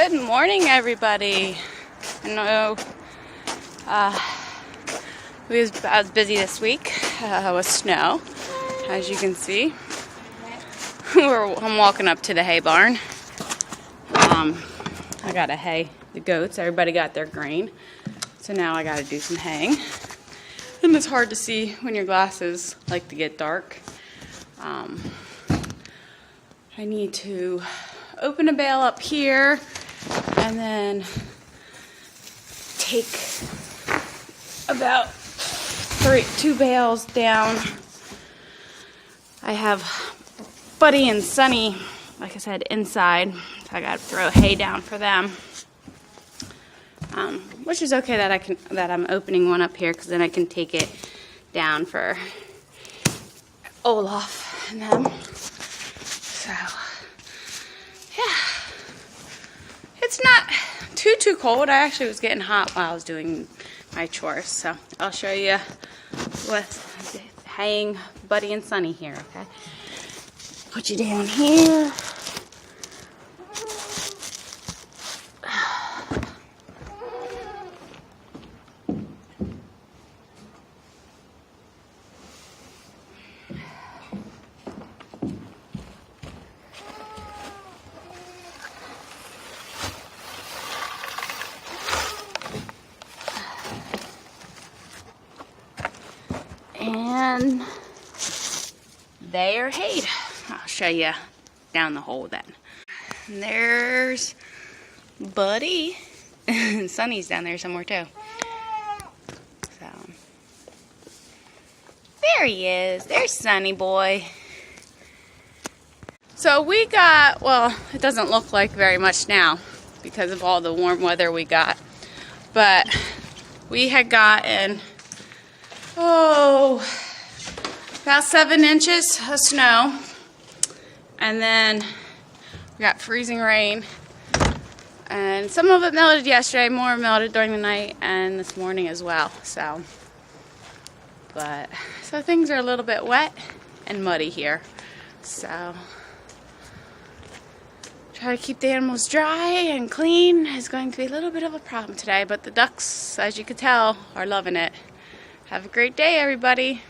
Good morning, everybody. I know I was busy this week with snow, as you can see. I'm walking up to the hay barn. I got to hay the goats. Everybody got their grain, so now I got to do some haying. And it's hard to see when your glasses like to get dark. I need to open a bale up here and then take about 2 bales down. I have Buddy and Sunny, like I said, inside. So I got to throw hay down for them, which is okay that I'm opening one up here, because then I can take it down for Olaf and them. So yeah, it's not too cold. I actually was getting hot while I was doing my chores, so I'll show you with haying Buddy and Sunny here. Okay, put you down here. And they are hayed. I'll show you down the hole then. And there's Buddy. And Sunny's down there somewhere too. So there he is. There's Sunny boy. So we got, well, it doesn't look like very much now because of all the warm weather we got. But we had gotten about 7 inches of snow, and then we got freezing rain, and some of it melted yesterday, more melted during the night and this morning as well. So things are a little bit wet and muddy here, so try to keep the animals dry and clean is going to be a little bit of a problem today, but the ducks, as you can tell, are loving it. Have a great day, everybody.